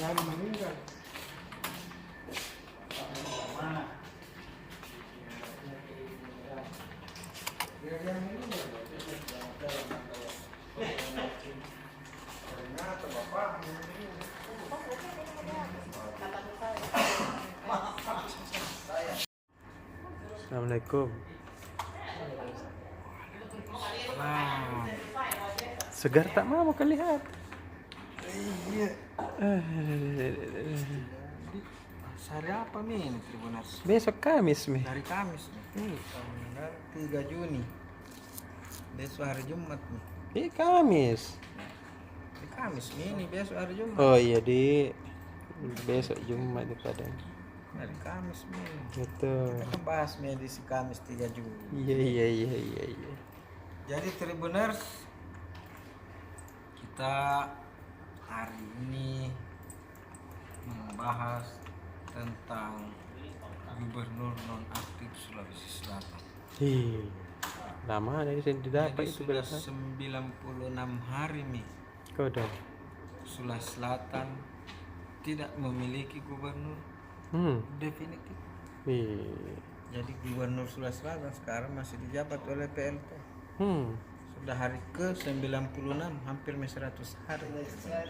hari meninggal. Mana? Dia meninggal. Ternyata bapak Assalamualaikum. Wow. Segar tak mau kau lihat. Iya. Hari apa nih Tribuners? Besok Kamis mi. Dari Kamis nih. Tanggal 3 Juni. Besok hari Jumat nih. Kamis. Hari Kamis nih, ini besok hari Jumat. Oh iya di besok Jumat di Padang. Hari Kamis nih. Gitu. Kita kan bahas medisi Kamis 3 Juni. Iya. Jadi Tribuners, kita hari ini membahas tentang Gubernur nonaktif Sulawesi Selatan. Lama dari sini didapat Jadi itu sudah berapa? 96 hari nih Kau dah. Sulawesi Selatan tidak memiliki gubernur definitif. Jadi gubernur Sulawesi Selatan sekarang masih dijabat oleh PLT. Sudah hari ke 96, hampir 100 hari.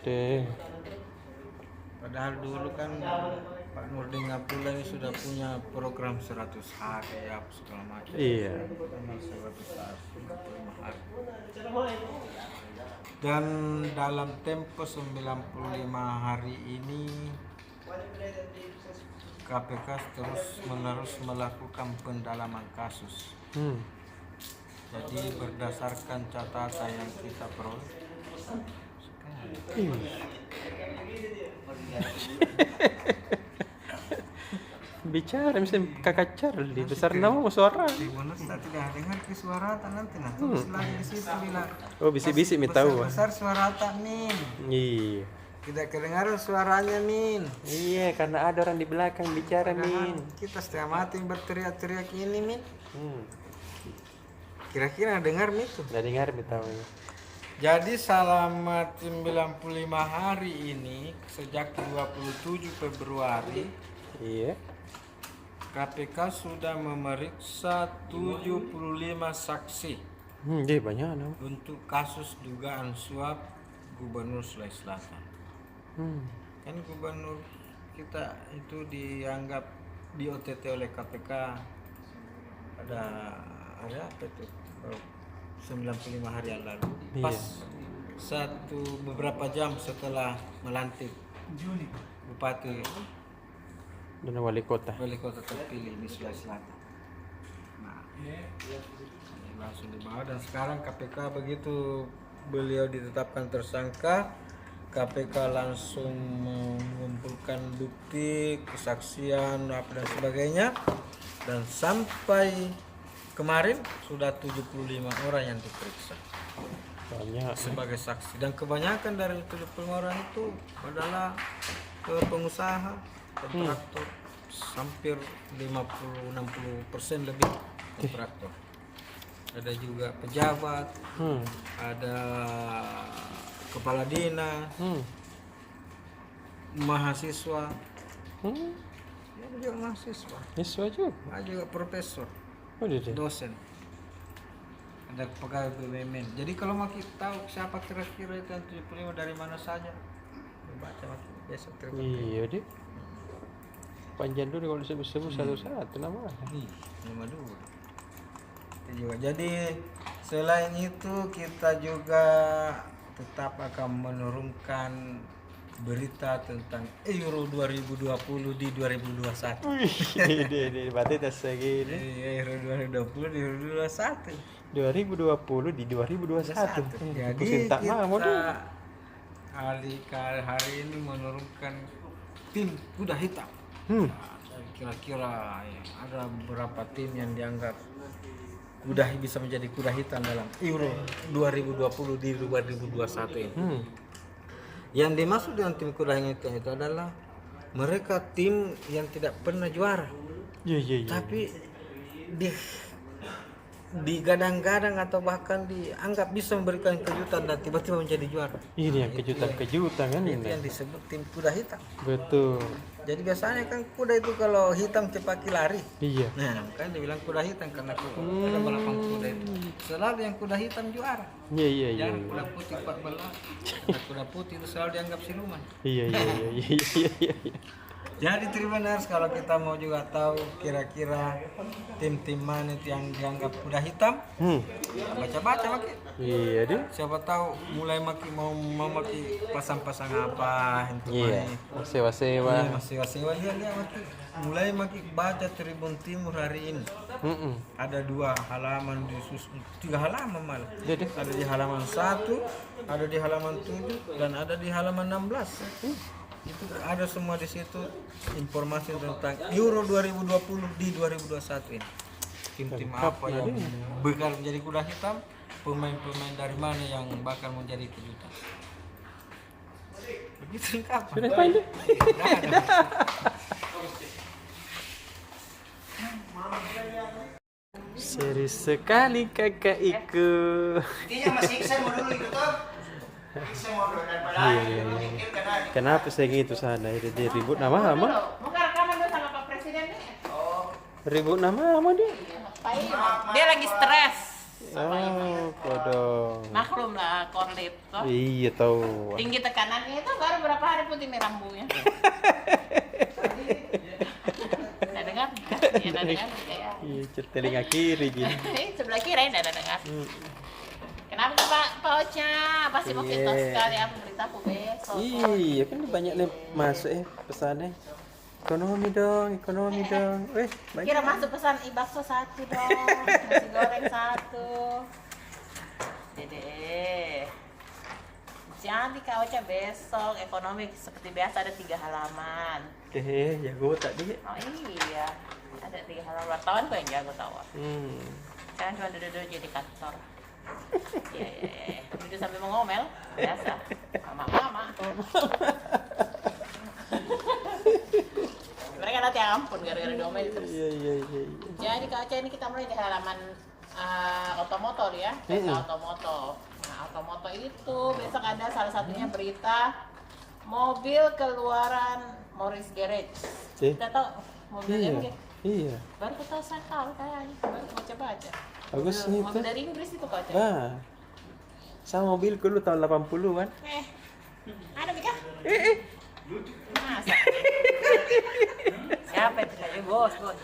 Deh. Padahal dulu kan Pak Nurdin Abdullah ini sudah punya program 100 hari apa segala macam. Iya. 100 hari, 95 hari. Dan dalam tempo 95 hari ini KPK terus menerus melakukan pendalaman kasus. Jadi berdasarkan catatan yang kita peroleh, Bicara mesti kakak Charlie besar nama suara. Tribuners tak tidak dengar ke suara tak nanti nah tulis lagi di situ bilang. Oh bisik-bisik mi tahu. Besar suara tak Min. Iya. Tidak kedengaran suaranya Min. Iya karena ada orang di belakang bicara Min. Kita setengah mati berteriak-teriak ini Min. Kira-kira dengar Min tuh. Udah dengar mi tahu. Jadi selama 95 hari ini sejak 27 Februari Iya. KPK sudah memeriksa 75 saksi Dia banyak no. untuk kasus dugaan suap Gubernur Sulawesi Selatan. Kan gubernur kita itu dianggap di OTT oleh KPK ada apa itu 95 hari yang lalu. Pas beberapa jam setelah melantik Bupati Dan wali kota. terpilih di Sulawesi Selatan. Nah, ini langsung dibawa dan sekarang KPK begitu beliau ditetapkan tersangka, KPK langsung mengumpulkan bukti, kesaksian, apa dan sebagainya, dan sampai kemarin sudah 75 orang yang diperiksa Banyak. sebagai saksi dan kebanyakan dari 75 orang itu adalah pengusaha, kontraktor, hampir 50-60% lebih kontraktor. Ada juga pejabat, ada kepala dinas, mahasiswa, ya juga mahasiswa, Yesus aja. ada juga profesor, Oh dia. dosen, ada pegawai BUMN. Jadi kalau mau kita tahu siapa kira-kira itu yang 75 dari mana saja, baca besok terbuka. Iya deh. Panjang dulu kalau disebut-sebut satu-satu nama. Nomor 2. Itu juga. Jadi selain itu kita juga tetap akan menurunkan berita tentang Euro 2020 di 2021. Ini berarti tas segini. Euro 2020 di 2021. 2020 di 2021. Jadi tak mau kita hari ini menurunkan tim kuda hitam. Kira-kira ya, ada beberapa tim yang dianggap bisa menjadi kuda hitam dalam Euro 2020 di 2021 ini. Yang dimaksud dengan tim kuda hitam itu adalah mereka tim yang tidak pernah juara. Iya. Tapi digadang-gadang atau bahkan dianggap bisa memberikan kejutan dan tiba-tiba menjadi juara. Ini yang kejutan-kejutan kan Itu ini. yang disebut tim kuda hitam. Betul. Jadi biasanya kan kuda itu kalau hitam cepaki lari. Iya. Nah, makanya dibilang kuda hitam karena ada balapan kuda itu. Selalu yang kuda hitam juara. Iya iya iya. Jarang kuda putih 14. Nah, kuda putih itu selalu dianggap siluman. Iya iya iya iya iya iya. Jadi Tribuners, kalau kita mau juga tahu kira-kira tim-tim mana itu yang dianggap kuda hitam, baca-baca maki. Iya deh. Siapa tahu mulai maki mau maki pasang-pasang apa itu Iya. Sewa-sewa. masih lihat maki. Mulai maki baca Tribun Timur hari ini. Ada 2 halaman 3 halaman malah. Jadi Ada di halaman 1, ada di halaman 7 dan ada di halaman 16. Itu ada semua di situ informasi tentang Euro 2020 di 2021 ini. Tim-tim apa yang bakal menjadi kuda hitam, pemain-pemain dari mana yang bakal menjadi kejutan. Begitu kapan? sudah main deh. Serius sekali kakak ikut. Intinya masih saya mau dulu itu tuh. Saya mau dulu daripada Iya iya iya. Kenapa saya gitu sana? Dia ribut nama ama. Muka rekaman dulu sama Pak Presiden nih. Ribut nama ama dia. Dia lagi stres. Oh, kodong. Maklum lah korlip toh. Iya tahu. Tinggi tekanannya itu baru berapa hari putih merambunya. Udah dengar? Iya, udah dengar. Ya. Iya, telinga kiri gini. Sebelah kiri udah dengar. Kenapa tuh Pak Ocha? Pasti mau kita sekali apa beritaku besok. Iya, kan banyak nih masuk pesannya. Ekonomi dong. Banyak. Kira masuk pesan bakso 1 dong, nasi goreng 1. Dede. Jadi Kak Ocha besok ekonomi seperti biasa ada 3 halaman. Jago tadi. Oh iya, ada 3 halaman. Wartawan gue yang jago tahu. Sekarang cuma duduk-duduk jadi kantor. Iya. Duduk sambil mengomel, biasa. Mama. Mereka nanti ampun gara-gara diomel terus. Iya. Jadi Kak Ocha ini kita mulai di halaman otomotor ya, desa otomotor. Nah, otomotor itu besok ada salah satunya berita mobil keluaran Morris Garage. Kita tahu mobil MG. Iya. Baru kita saya tahu kayaknya, baru baca-baca. Bagus nih Mobil itu. dari Inggris itu Kak Ocha. Sama mobilku dulu tahun 80-an. Ada Bika? Masa? Siapa itu tadi? Bos. Bos.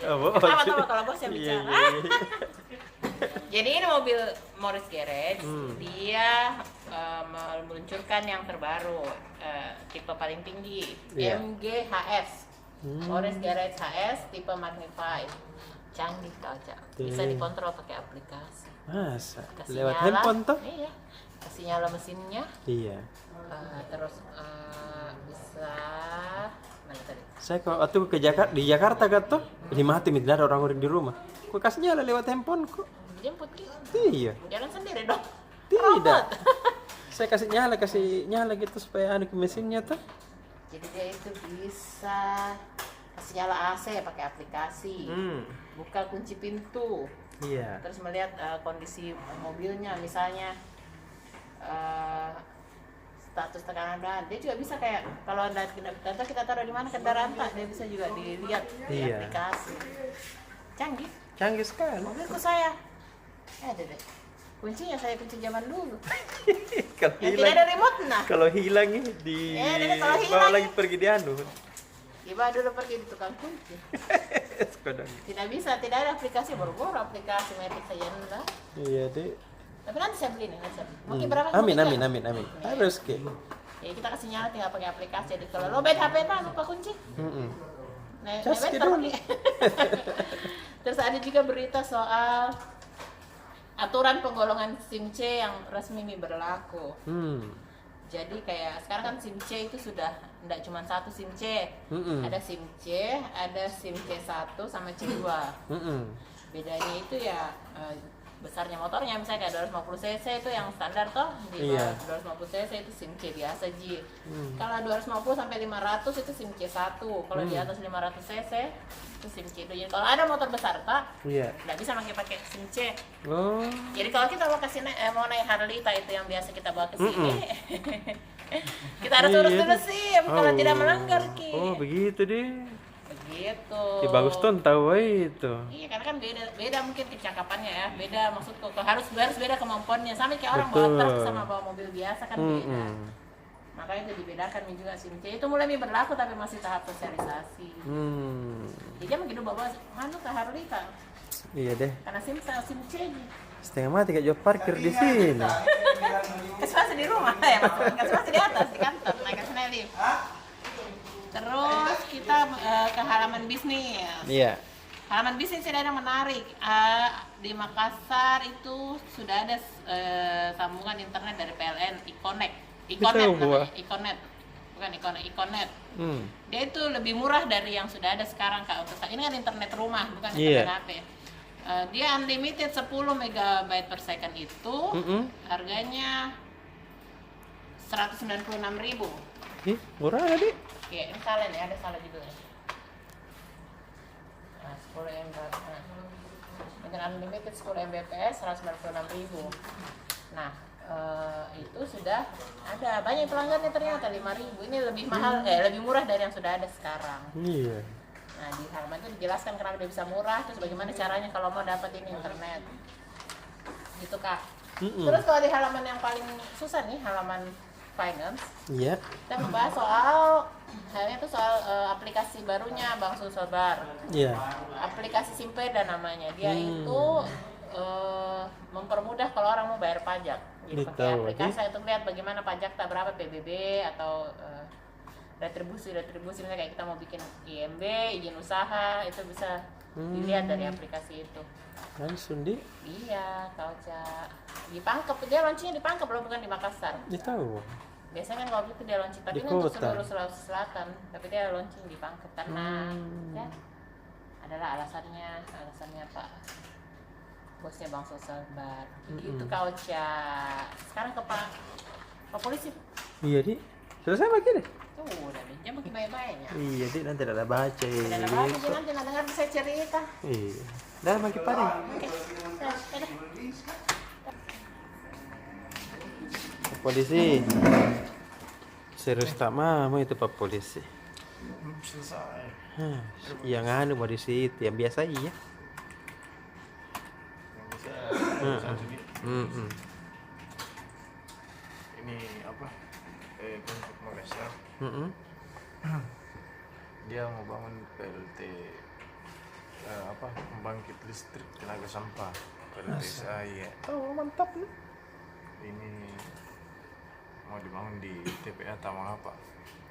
Apa kalau bos yang Iya, bicara? iya. Jadi ini mobil Morris Garage, dia meluncurkan yang terbaru, tipe paling tinggi, Iya. MG-HS, Morris Garage HS, tipe Magnify, canggih Kak Ocha, bisa dikontrol pakai aplikasi. Masa? Kasih Lewat nyala, handphone toh? Iya, kasih nyala mesinnya, Iya. terus bisa, mana tadi? Saya waktu ke Jakarta, di Jakarta kan tuh, di mati tidak ada orang-orang di rumah. Kok kasih nyala lewat handphone kok? Jemput gitu, Iya. jalan sendiri dong. Tidak. Saya kasih nyala gitu supaya ada ke mesinnya tuh. Jadi dia itu bisa kasih nyala AC pakai aplikasi, buka kunci pintu, Iya. terus melihat kondisi mobilnya, misalnya status tekanan dan dia juga bisa kayak kalau anda kita taruh di mana kendaraan tak, dia bisa juga dilihat di Iya. aplikasi. Canggih. Canggih sekali. Mobilku saya, deh. Kuncinya saya kunci zaman dulu. Kalau Yang tidak hilang, ada remote nah. kalau hilang ini di kalau hilang bawa ini. lagi pergi di anu. Tiba dulu pergi di tukang kunci. Sekodang. Tidak bisa, tidak ada aplikasi, baru-baru aplikasi metik saja enggak. Iya deh. Tapi nanti saya beli nih, mungkin berapa? Amin. Mungkin Harus ke. ya kita kasih nyala tinggal pakai aplikasi. Jadi kalau lobet HP mah lupa kunci. Nah, Cas lobet gitu. pergi. Terus ada juga berita soal aturan penggolongan SIM C yang resmi berlaku. Jadi kayak sekarang kan SIM C itu sudah tidak cuma satu SIM C. Ada SIM C, ada SIM C1 sama C2. Bedanya itu ya besarnya motornya, misalnya kayak 250 cc itu yang standar toh, di Iya. bawah 250 cc itu SIM C biasa Ji. Kalau 250 sampai 500 itu SIM C1, kalau di atas 500 cc itu SIM C2. Jadi kalau ada motor besar toh, Iya. nggak bisa pakai SIM C. Oh. Jadi kalau kita mau mau naik Harley itu yang biasa kita bawa ke sini, kita harus urus dulu SIM kalau tidak melanggar Ki. Oh, begitu deh. Begitu. Ya, bagus tuh tahu itu. Iya, karena kan beda mungkin kecakapannya ya, beda maksudku. Harus beda kemampuannya. Sama kayak orang Betul. bawa truk sama bawa mobil biasa kan beda. Makanya itu dibedakan juga SIM C. Itu mulai berlaku tapi masih tahap sosialisasi. Jadi jangan gitu bawa ke Harley kan. Iya deh. Karena SIM C. Setengah mati kayak jual parkir di sini. Kasih di rumah ya, kasih di atas di kantor, naik ke lift. Terus kita ke halaman bisnis. Iya. Halaman bisnis ini ada yang menarik. Di Makassar itu sudah ada sambungan internet dari PLN, Iconet namanya, Iconet. Bukan Iconet. Dia itu lebih murah dari yang sudah ada sekarang Kak. Untuk ini kan internet rumah, bukan internet HP. Dia unlimited 10 MB per second itu. Harganya 196.000. Ih, murah tadi. Oke, ini salah nih, ada salah juga. Nah, 10 MB. Dengan unlimited 10 Mbps 196.000. Nah, itu sudah ada banyak pelanggannya ternyata 5.000. Ini lebih mahal, lebih murah dari yang sudah ada sekarang. Iya. Nah, di halaman itu dijelaskan kenapa dia bisa murah, terus bagaimana caranya kalau mau dapat ini internet. Gitu Kak. Terus kalau di halaman yang paling susah nih, halaman finance, Iya. kita membahas soal aplikasi barunya Bank Sulselbar. Iya. Aplikasi Simpeda namanya. Dia itu mempermudah kalau orang mau bayar pajak. Jadi pakai Tahu, aplikasi itu lihat bagaimana pajak tak berapa PBB atau retribusi misalnya kayak kita mau bikin IMB, izin usaha, itu bisa dilihat dari aplikasi itu. Langsung di. Iya, Kauca. Di Pangkep, dia launchingnya di Pangkep loh, bukan di Makassar. Dia tahu. Biasanya kan kalau itu dia launching, tapi Di ini untuk kota. seluruh Sulawesi Selatan. Tapi dia launching di Pangkep karena ya adalah alasannya Pak bosnya Bang Sulselbar. Begitu Kauca. Sekarang ke Pak Polisi. Iya, Di. Selesai pagi deh. Tuh, udah deh. Jangan pakai baik-baiknya. Iya, Di, nanti ada baca. Udah ada bagus, nanti dengar saya cerita. Iya. Dah makin parah. Oke. Dadah. Polisi. Serius tak mau itu Pak Polisi. Belum selesai. Yang anu polisi itu yang biasa iya. Yang bisa satu ini. Ini apa? Untuk Makassar. Dia mau bangun PLT pembangkit listrik tenaga sampah PLTSA ya. Oh, mantap nih. Ini mau dibangun di TPA Tamangapa.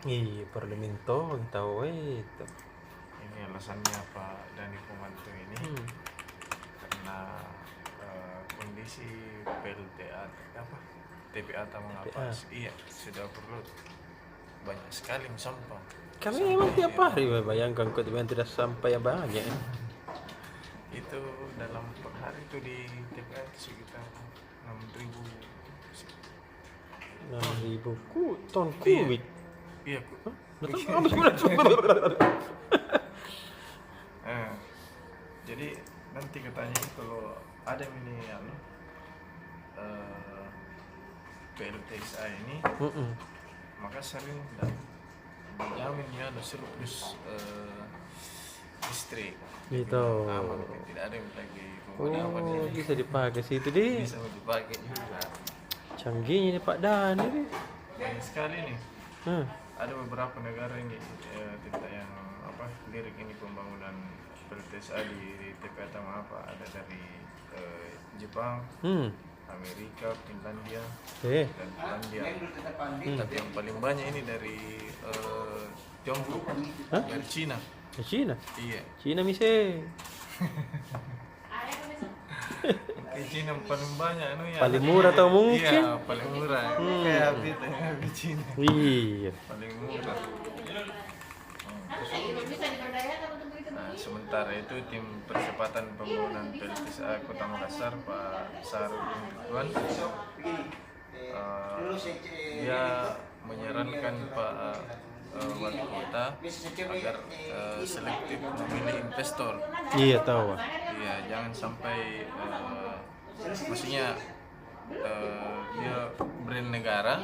Iya, Parleminto tahu itu. Ini alasannya Pak Dani Pomanto ini karena kondisi PLTA TPA Tamangapa iya sudah perlu banyak sekali sampah. Kami emang tiap hari bayangkan kok tidak sampai yang banyak. Itu dalam per hari itu di TPA itu sekitar 6.000 ton kubik. Iya. Jadi nanti katanya kalau ada ini PLTSA ini maka sering dan dijamin ya ada surplus listrik Gitu. aman, tidak ada yang lagi Oh, pemadaman bisa dipakai situ deh. bisa dipakai juga. Canggihnya nih Pak Dani deh. Banyak sekali nih. Hah. Ada beberapa negara ini kita yang lirik ini pembangunan PLTSA di TPA Tamangapa ada dari Jepang, Amerika, Finlandia, dan Finlandia. Tapi yang paling banyak ini dari Tiongkok, dari Cina. Ke Cina. Iya. Cina mise. Di Cina yang paling banyak ya. Paling murah atau mungkin? Iya, paling murah. Kayak di Cina. Iya. Paling murah. Bisa diberdayakan untuk begitu. Nah, sementara itu tim percepatan pembangunan PLTSA Kota Makassar Pak Sarudin Ridwan, dia menyarankan Pak Wali Kota agar selektif memilih investor. Iya tahu. Iya, jangan sampai maksudnya dia brand negara,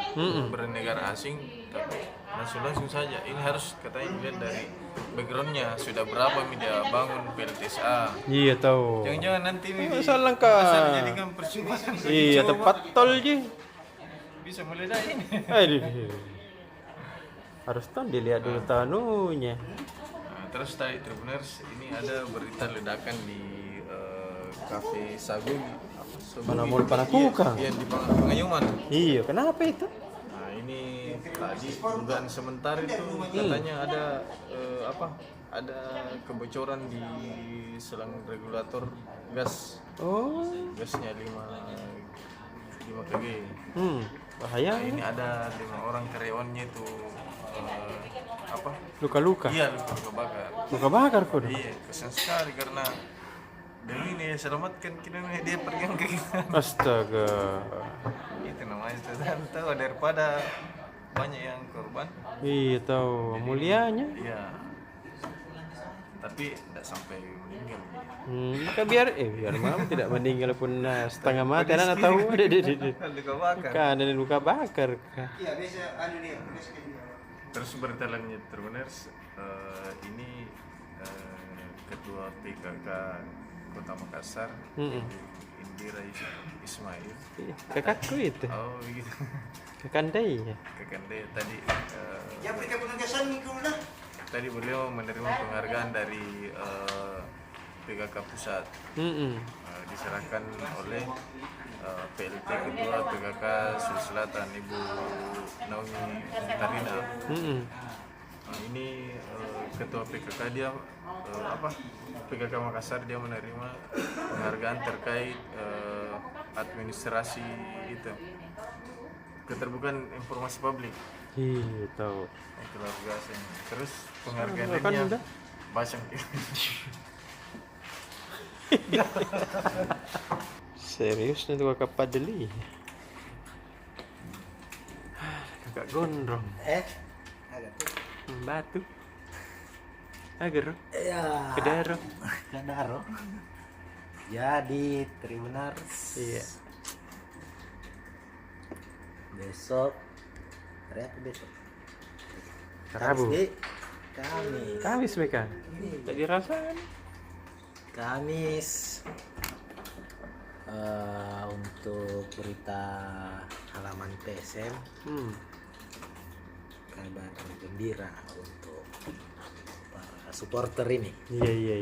brand negara asing, tapi langsung saja. Ini harus katanya dilihat dari backgroundnya, sudah berapa dia bangun PLTSA. Iya tahu. Jangan-jangan nanti ini salah kah? jadikan percuma. Iya tepat tol je. Bisa meledak ini. Aduh. Harus tahu dilihat dulu tanunya. Nah, terus tadi Tribuners, ini ada berita ledakan di Cafe Sagung. Mana mall Panakukang? Iya, di Pengayuman. Iya, kenapa itu? Nah, ini tadi dugaan sementara itu katanya ada ada kebocoran di selang regulator gas. Oh. Gasnya 5 kg. Bahaya. Nah, ini ada 5 orang karyawannya itu Luka-luka. Iya, luka bakar. Luka bakar kok. Iya, kesian sekali karena demi ini selamatkan kita dia pergi ke kita. Astaga. Itu namanya tahu daripada banyak yang korban. Iya tahu mulianya. Iya. Tapi tidak sampai meninggal. Maka biar malam tidak meninggal pun setengah mati anak tahu ada Luka bakar. kan ada luka bakar. Iya, biasa dia. Terus berita lainnya Tribuners, ini Ketua PKK Kota Makassar, Indira Ismail. Iya, kakakku itu. Oh begitu. Kakandai ya. Kakande tadi. Ya, mereka penugasan minggu lah. Tadi beliau menerima penghargaan dari PKK Pusat. Diserahkan oleh PLT Ketua PKK Sulawesi Selatan Ibu Naomi Tarina. Ini Ketua PKK dia PKK Makassar dia menerima penghargaan terkait administrasi itu keterbukaan informasi publik. Iya tahu. Itu luar biasa ini. Terus penghargaan kan lainnya udah. Basang. Serius nih tuh kakak padeli. Kakak gondrong. Agak tuh. Batu. Agar. Ya. Kedaro. Kadaro. Jadi Tribuners. Iya. Besok hari apa besok? Rabu. Kamis. Kamis mereka. Tak dirasakan. Kamis. Untuk berita halaman PSM kabar gembira untuk para supporter ini. Iya.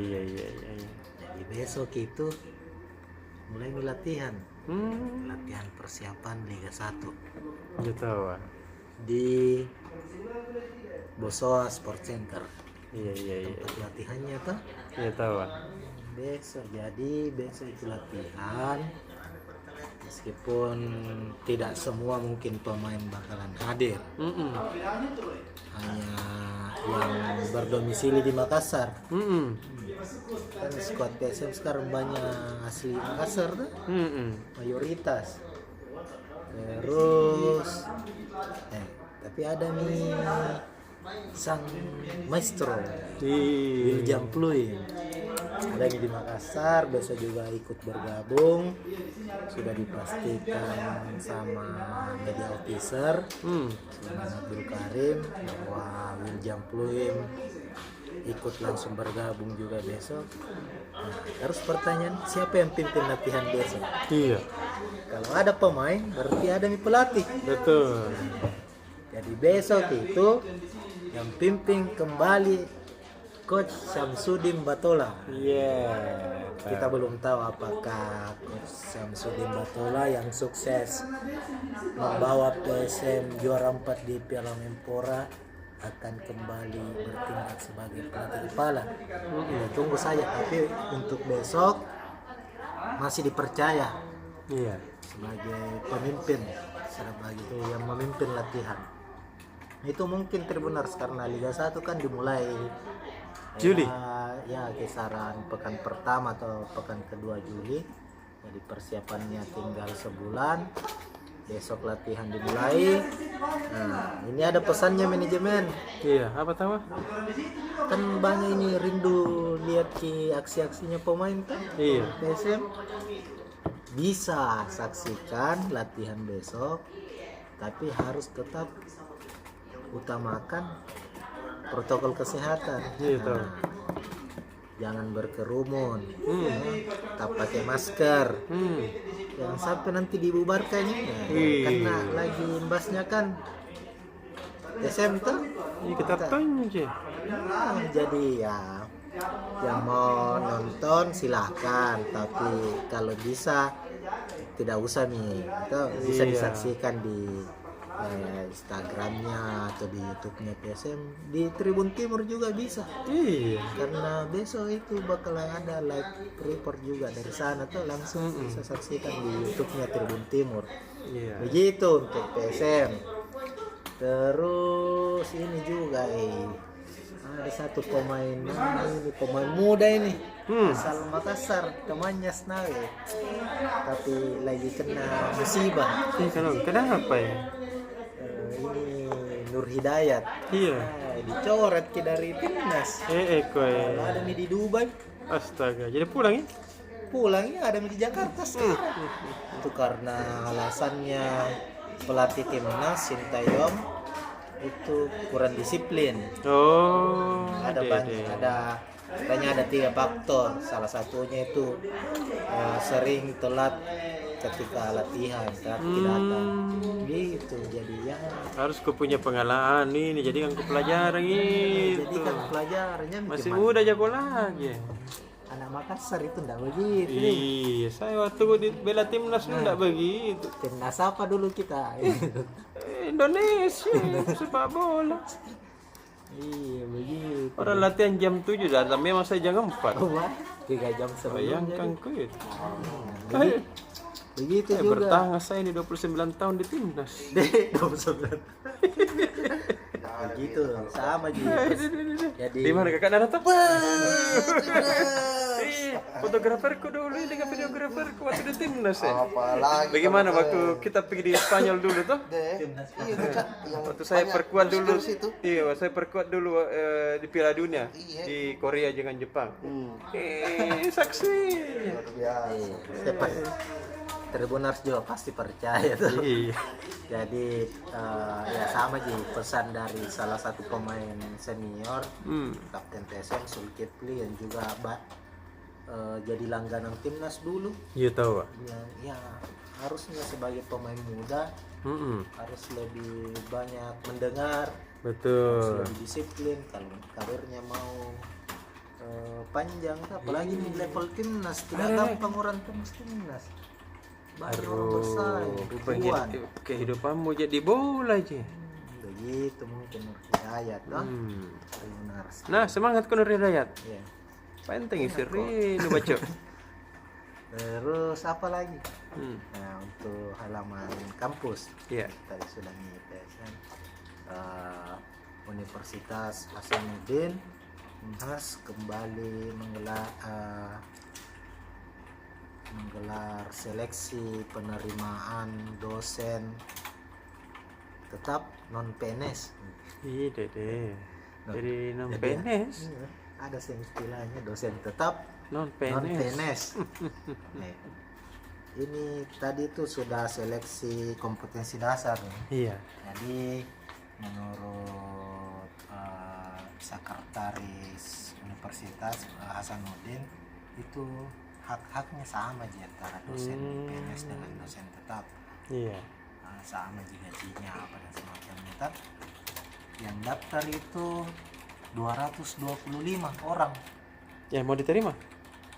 Jadi besok itu mulai latihan. Latihan persiapan Liga 1 Ya tahu. di Bosowa Sport Center. Iya. Tempat latihannya tuh Ya tahu. besok. Jadi besok itu latihan, meskipun tidak semua mungkin pemain bakalan hadir, hanya yang berdomisili di Makassar. Kan skuad PSM sekarang banyak asli Makassar tuh, mayoritas. Terus tapi ada nih sang maestro William Pluim, ada di Makassar, besok juga ikut bergabung, sudah dipastikan sama media officer Abdul Karim bahwa William Pluim ikut langsung bergabung juga besok. Nah, terus pertanyaan, siapa yang pimpin latihan besok? Iya. Kalau ada pemain berarti ada nih pelatih. Betul. Jadi besok itu yang pimpin kembali Coach Syamsuddin Batola. Iya. Kita belum tahu apakah Coach Syamsuddin Batola yang sukses membawa PSM juara 4 di Piala Menpora akan kembali bertindak sebagai pelatih kepala. Kita tunggu saja, tapi untuk besok masih dipercaya Iya. sebagai pemimpin, sebagai yang memimpin latihan. Itu mungkin Tribuners karena Liga 1 kan dimulai Juli? Ya kisaran pekan pertama atau pekan kedua Juli. Jadi persiapannya tinggal sebulan. Besok latihan dimulai. Nah, ini ada pesannya manajemen. Iya, apa tahu? Kan banyak ini rindu lihat aksi-aksinya pemain kan. Iya. PSM bisa saksikan latihan besok, tapi harus tetap utamakan protokol kesehatan. Iya, tahu. Jangan berkerumun, tetap pakai masker. Jangan sampai nanti dibubarkan ya. Karena lagi imbasnya kan SM tuh. Iya, kita tanya. Jadi ya yang mau nonton silahkan, tapi kalau bisa tidak usah nih, itu bisa Iya. disaksikan di Instagramnya atau di YouTube-nya PSM, di Tribun Timur juga bisa, Iya. karena besok itu bakal ada live report juga dari sana tuh, langsung bisa saksikan di YouTube-nya Tribun Timur. Iya. Begitu untuk PSM. Terus ini juga ada satu pemain, ini pemain muda ini, asal Makassar, temannya Snawe, tapi lagi kena musibah. Kenapa ya? Ini Nur Hidayat. Iya. Dicoret dari timnas. Koy. Ada nih di Dubai, Astaga, jadi pulang ya? pulangnya ada di Jakarta sekarang. Itu karena alasannya pelatih timnas Sintayong itu kurang disiplin. Oh, Ada banyak, katanya ada 3 faktor. Salah satunya itu sering telat ketika latihan, telat datang. Gitu, jadi ya. harus ku punya pengalaman ini, jadi kan ku pelajaran Jadi gitu. kan pelajarannya Masih gimana? muda jago lagi. Anak Makassar itu enggak begitu. Iya, saya waktu di bela timnas enggak begitu. Timnas apa dulu kita? Indonesia sepak bola. Iya, begitu. Orang latihan jam 7 datang, memang saya jam 4. Oh, wah, 3 jam sebelumnya. Bayangkan ku itu. Begitu Saya juga. bertahan saya ini 29 tahun di timnas. Deh, 29. Begitu, sama juga. Jadi Di mana kakak Narata? Fotograferku dulu dengan videograferku waktu di timnas ya. Apalagi Bagaimana waktu kita pergi di Spanyol dulu tuh? iya Kak, yang Waktu saya banyak perkuat dulu, terus itu. iya, waktu saya perkuat dulu di Piala Dunia Iya. di Korea dengan Jepang. Saksi. Luar biasa. Cepat. Tribuners juga pasti percaya tuh. Iya. Jadi ya sama sih pesan dari salah satu pemain senior, Kapten PSM Zulkifli, yang juga jadi langganan timnas dulu. Iya tahu, Pak. Ya harusnya sebagai pemain muda harus lebih banyak mendengar, harus Betul. lebih disiplin kalau karirnya mau panjang, apalagi di level timnas tidak gampang orang timnas. Banyak orang bersaing, ribuan. Kehidupanmu jadi bola aja. Begitu mungkin Nur Hidayat toh. Tribuners. Nah, semangat ku Nur Hidayat. Ya. Penting isi rindu baca. Terus apa lagi? Nah, untuk halaman kampus Iya. tadi sudah nih PSM, Universitas Hasanuddin Unhas kembali menggelar seleksi penerimaan dosen tetap non PNS. Iya deh. Jadi non PNS, Ada istilahnya dosen tetap non non PNS. PNS. Nih, ini tadi itu sudah seleksi kompetensi dasar nih. Iya. Jadi menurut sekretaris Universitas Hasanuddin itu hak-haknya sama aja antara dosen PNS dengan dosen tetap. Iya. Sama aja gajinya apa dan semacamnya. Yang daftar itu 225 orang. Ya mau diterima?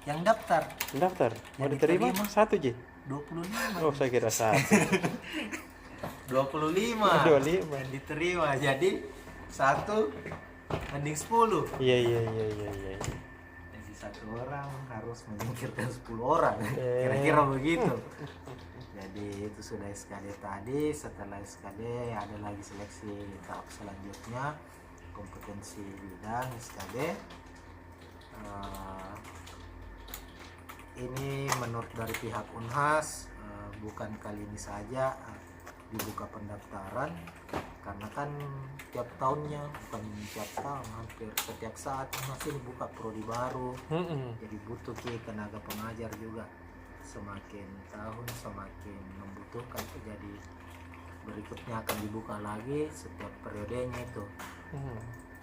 Yang daftar Daftar. Mau Yang diterima? diterima. Satu aja. 25. Oh, saya kira satu. 25 yang diterima, jadi 1 banding 10. Iya. Jadi 1 orang harus menyingkirkan 10 orang. Kira-kira begitu. Jadi itu sudah SKD tadi. Setelah SKD ada lagi seleksi tahap selanjutnya, kompetensi bidang SKD. Ini menurut dari pihak Unhas, bukan kali ini saja dibuka pendaftaran, karena kan tiap tahunnya, bukan tiap tahun, hampir setiap saat masih dibuka prodi baru. Jadi butuh tenaga pengajar juga, semakin tahun semakin membutuhkan. Jadi berikutnya akan dibuka lagi setiap periodenya itu.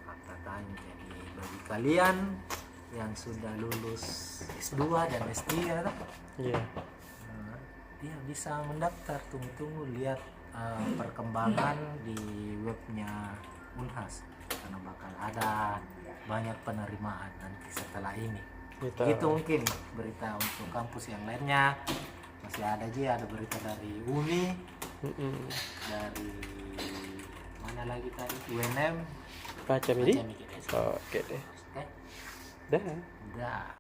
Katanya jadi bagi kalian yang sudah lulus S2 dan S3 Iya. dia bisa mendaftar. Tunggu lihat perkembangan di webnya Unhas, karena bakal ada banyak penerimaan nanti setelah ini. Itu mungkin berita untuk kampus yang lainnya. Masih ada ada berita dari UNI, dari mana lagi tadi, UNM, Baca Midi. Baca Midi. Oke deh. Oke, Dah. udah.